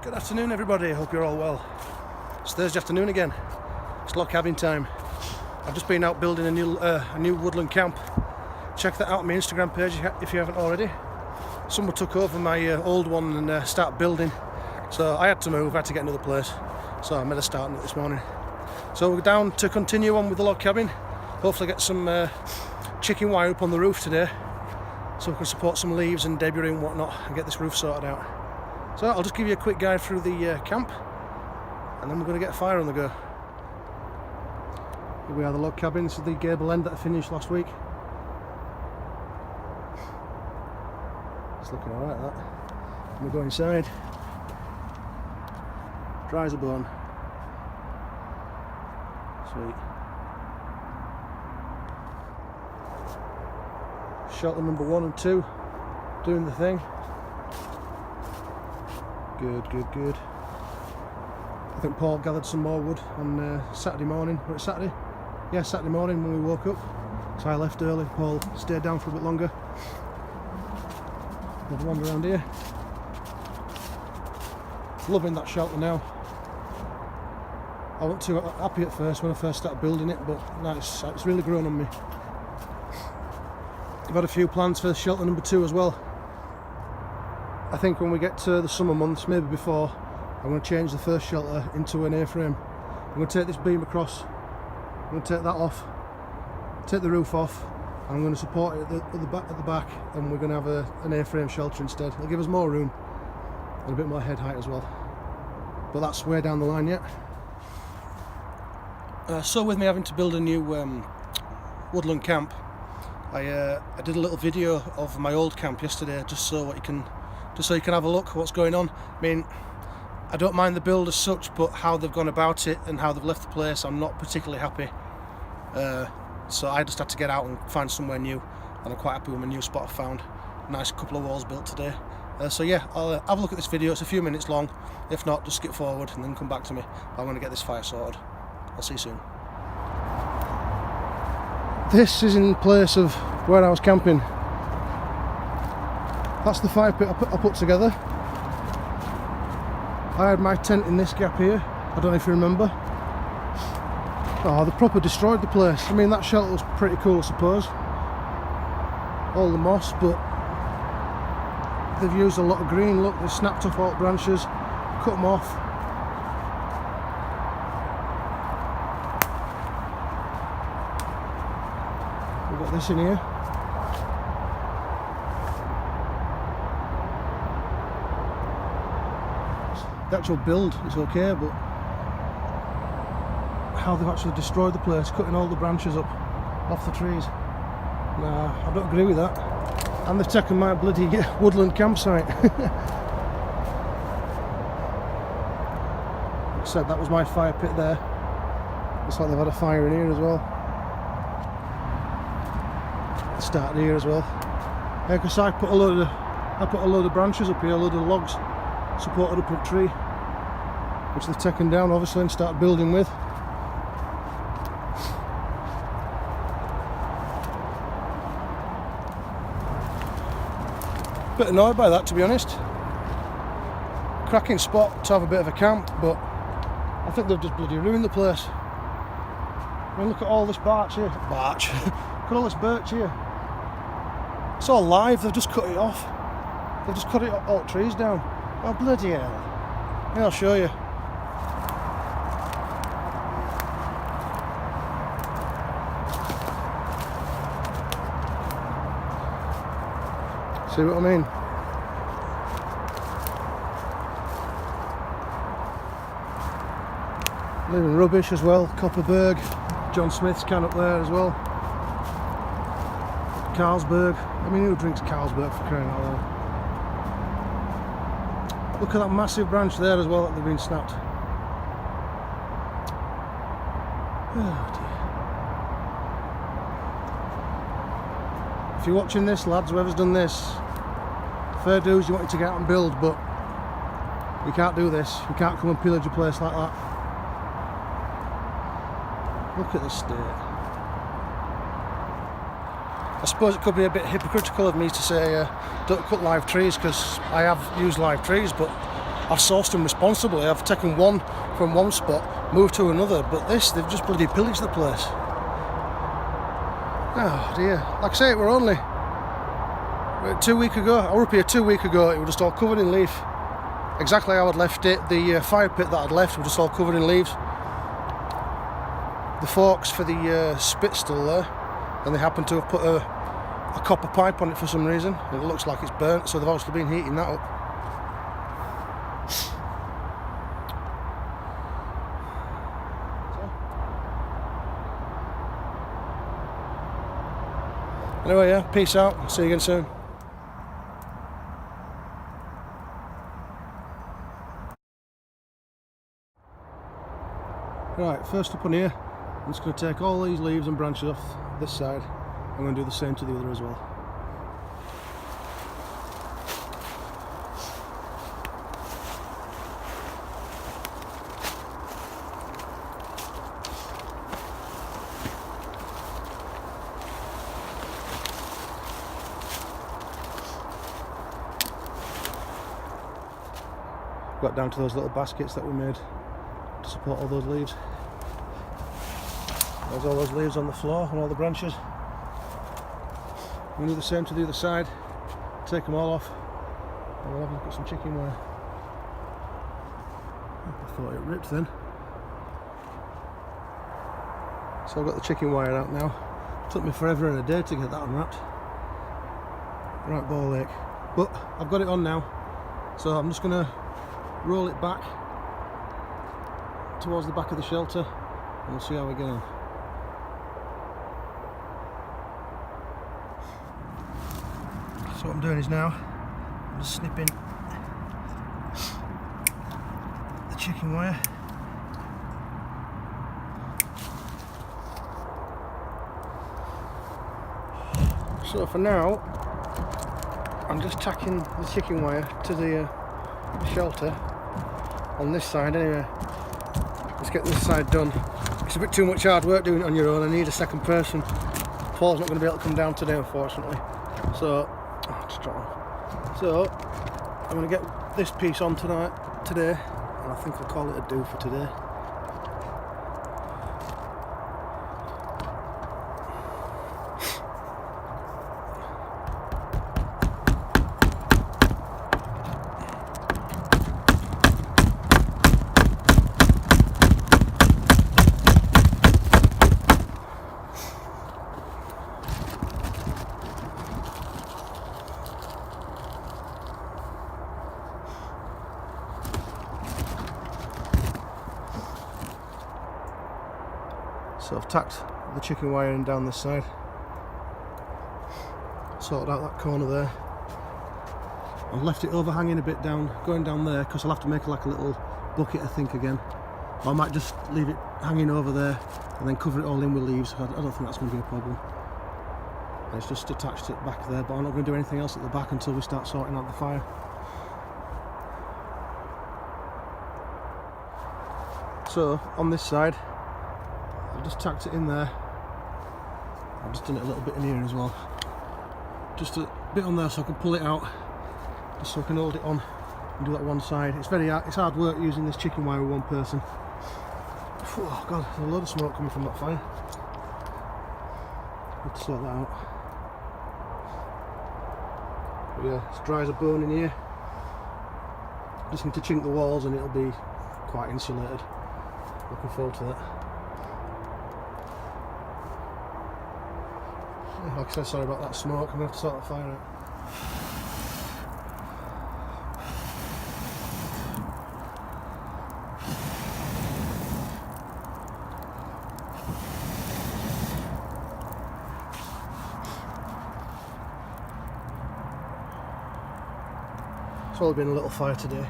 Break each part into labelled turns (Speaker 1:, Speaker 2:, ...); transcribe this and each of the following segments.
Speaker 1: Good afternoon everybody, hope you're all well. It's Thursday afternoon again, it's log cabin time. I've just been out building a new woodland camp. Check that out on my Instagram page if you haven't already. Someone took over my old one and started building, so I had to move, I had to get another place, so I made a start on it this morning. So we're down to continue on with the log cabin, hopefully get some chicken wire up on the roof today so we can support some leaves and debris and whatnot and get this roof sorted out. So I'll just give you a quick guide through the camp and then we're going to get a fire on the go. Here we are, the log cabin. This is the gable end that I finished last week. It's looking alright that. And we'll go inside. Dry as a bone. Sweet. Shelter number 1 and 2 doing the thing. Good. I think Paul gathered some more wood on Saturday morning. Was it Saturday? Yeah, Saturday morning when we woke up. So I left early. Paul stayed down for a bit longer. Have a wander around here. Loving that shelter now. I wasn't too happy at first when I first started building it, but now it's really grown on me. I've had a few plans for shelter number 2 as well. I think when we get to the summer months, maybe before, I'm going to change the first shelter into an A-frame. I'm going to take this beam across, I'm going to take that off, take the roof off, and I'm going to support it at the back, and we're going to have an A-frame shelter instead. It'll give us more room and a bit more head height as well. But that's way down the line yet. So with me having to build a new woodland camp, I did a little video of my old camp yesterday, just so you can have a look at what's going on. I mean, I don't mind the build as such, but how they've gone about it and how they've left the place, I'm not particularly happy. So I just had to get out and find somewhere new, and I'm quite happy with my new spot I found. Nice couple of walls built today. So yeah, I'll have a look at this video. It's a few minutes long. If not, just skip forward and then come back to me. I'm going to get this fire sorted. I'll see you soon. This is in place of where I was camping. That's the fire pit I put together. I had my tent in this gap here. I don't know if you remember. Oh, they proper destroyed the place. I mean, that shelter was pretty cool, I suppose. All the moss, but they've used a lot of green. Look, they've snapped off all the branches, cut them off. We've got this in here. The actual build is okay, but how they've actually destroyed the place, cutting all the branches up off the trees. Nah, I don't agree with that. And they've taken my bloody woodland campsite. Like I said, that was my fire pit there. Looks like they've had a fire in here as well. It started here as well. Yeah, because I put a load of branches up here, a load of logs supported up a tree, which they've taken down obviously and started building with. Bit annoyed by that, to be honest. Cracking spot to have a bit of a camp, but I think they've just bloody ruined the place. I mean, look at all this birch here. Look at all this birch here. It's all live, they've just cut it off. They've just cut all the trees down. Oh bloody hell. Yeah, I'll show you. See what I mean? Leaving rubbish as well. Copperberg, John Smith's can up there as well. Carlsberg. I mean, who drinks Carlsberg for crying out loud? Look at that massive branch there as well that they've been snapped. Oh dear. If you're watching this, lads, whoever's done this, fair dues, you wanted to get out and build, but you can't do this. You can't come and pillage a place like that. Look at the state. I suppose it could be a bit hypocritical of me to say don't cut live trees, because I have used live trees, but I've sourced them responsibly. I've taken one from one spot, moved to another, but this, they've just bloody pillaged the place. Oh dear. Like I say, we're only 2 weeks ago. I was up here 2 weeks ago, it was just all covered in leaf. Exactly how I'd left it. The fire pit that I'd left was just all covered in leaves. The forks for the spit's still there, and they happen to have put a copper pipe on it for some reason. It looks like it's burnt, so they've obviously been heating that up. Anyway, yeah, peace out. See you again soon. Right, first up on here, I'm just going to take all these leaves and branches off this side. I'm going to do the same to the other as well. Got down to those little baskets that we made to support all those leaves. There's all those leaves on the floor and all the branches. We'll do the same to the other side. Take them all off and we'll have a look at some chicken wire. I thought it ripped then. So I've got the chicken wire out now. It took me forever and a day to get that unwrapped. Right ball ache. But I've got it on now. So I'm just going to roll it back towards the back of the shelter and we'll see how we get on. So what I'm doing is now I'm just snipping the chicken wire. So for now I'm just tacking the chicken wire to the shelter on this side anyway. Let's get this side done. It's a bit too much hard work doing it on your own. I need a second person. Paul's not going to be able to come down today unfortunately. So I'm going to get this piece on today, and I think I'll call it a do for today. So I've tacked the chicken wire in down this side, sorted out that corner there. I've left it overhanging a bit down, going down there, because I'll have to make like a little bucket I think again. Or I might just leave it hanging over there and then cover it all in with leaves. I don't think that's going to be a problem. And it's just attached it back there, but I'm not going to do anything else at the back until we start sorting out the fire. So on this side I've just tacked it in there. I've just done it a little bit in here as well. Just a bit on there so I can pull it out, just so I can hold it on and do that one side. It's hard work using this chicken wire with one person. Oh god, there's a load of smoke coming from that fire. Need to sort that out. But yeah, it's dry as a bone in here. Just need to chink the walls and it'll be quite insulated. Looking forward to that. Like I said, sorry about that smoke, I'm going to have to sort the fire out. It's only been a little fire today,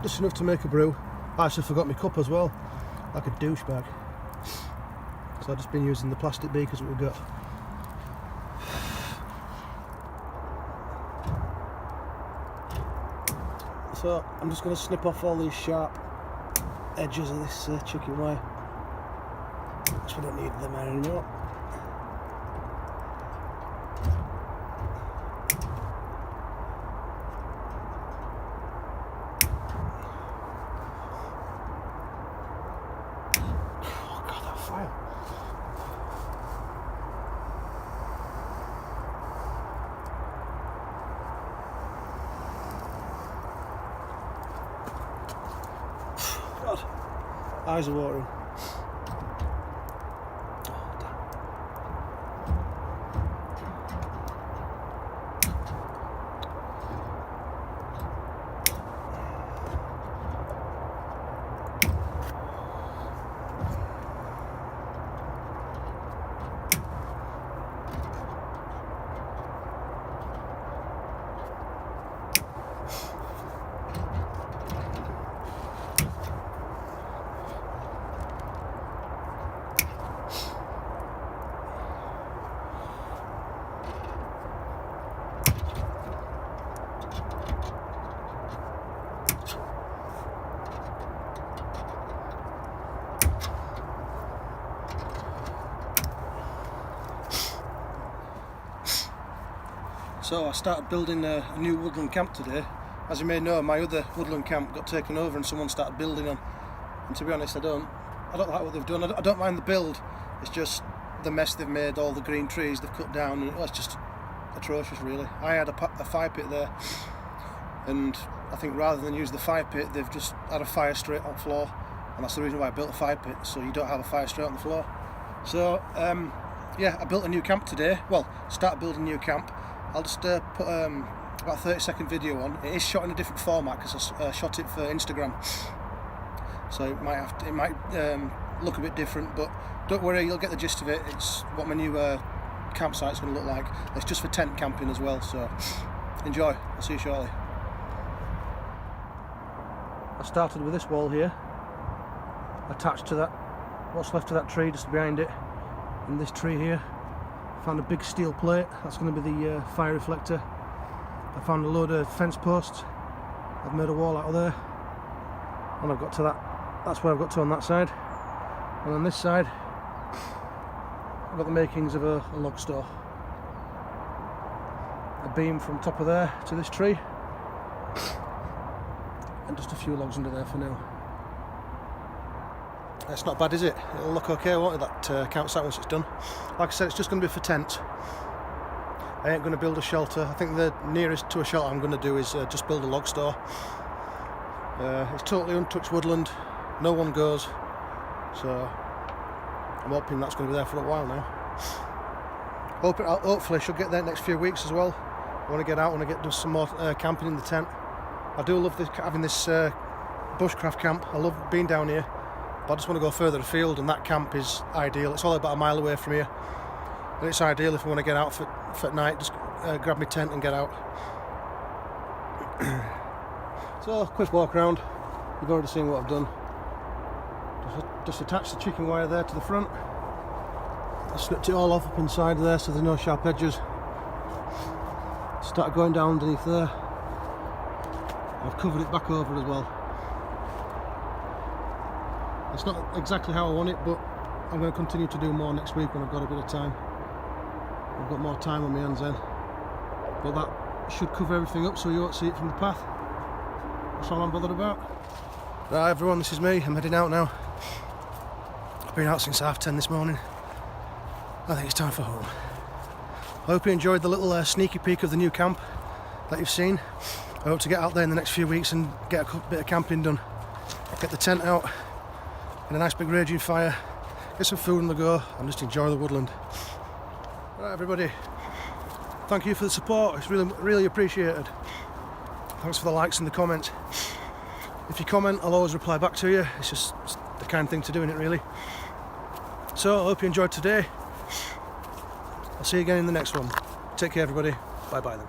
Speaker 1: just enough to make a brew. I actually forgot my cup as well, like a douchebag. So I've just been using the plastic beakers that we've got. So I'm just going to snip off all these sharp edges of this chicken wire, because we don't need them anymore. Eyes are watering. So I started building a new woodland camp today. As you may know, my other woodland camp got taken over and someone started building on. And to be honest, I don't like what they've done. I don't mind the build. It's just the mess they've made, all the green trees they've cut down, and it's just atrocious really. I had a fire pit there, and I think rather than use the fire pit, they've just had a fire straight on the floor, and that's the reason why I built a fire pit, so you don't have a fire straight on the floor. So yeah, I built a new camp today. Well, started building a new camp. I'll just put about a 30-second video on. It is shot in a different format because I shot it for Instagram, so it might look a bit different, but don't worry, you'll get the gist of it. It's what my new campsite's going to look like. It's just for tent camping as well, so enjoy. I'll see you shortly. I started with this wall here, attached to that, what's left of that tree just behind it, and this tree here. Found a big steel plate, that's going to be the fire reflector. I found a load of fence posts. I've made a wall out of there, and I've got to that. That's where I've got to on that side. And on this side, I've got the makings of a log store. A beam from top of there to this tree, and just a few logs under there for now. It's not bad, is it? It'll look okay, won't it, that campsite once it's done. Like I said, it's just going to be for tents. I ain't going to build a shelter. I think the nearest to a shelter I'm going to do is just build a log store. It's totally untouched woodland, no one goes, so I'm hoping that's going to be there for a while now. Hopefully I should get there next few weeks as well. I want to get out, I want to do some more camping in the tent. I do love having this bushcraft camp. I love being down here. But I just want to go further afield, and that camp is ideal. It's all about a mile away from here, and it's ideal if I want to get out for night. Just grab my tent and get out. So, quick walk around. You've already seen what I've done. Just attach the chicken wire there to the front. I snipped it all off up inside there so there's no sharp edges. Start going down underneath there. I've covered it back over as well. It's not exactly how I want it, but I'm going to continue to do more next week when I've got a bit of time. I've got more time on my hands then. But that should cover everything up so you won't see it from the path. That's all I'm bothered about. Right everyone, this is me. I'm heading out now. I've been out since 10:30 this morning. I think it's time for home. I hope you enjoyed the little sneaky peek of the new camp that you've seen. I hope to get out there in the next few weeks and get a bit of camping done. Get the tent out, and a nice big raging fire, get some food on the go, and just enjoy the woodland. Right everybody, thank you for the support, it's really appreciated. Thanks for the likes and the comments. If you comment, I'll always reply back to you. It's just the kind thing to do, isn't it really? So I hope you enjoyed today. I'll see you again in the next one. Take care everybody, bye bye then.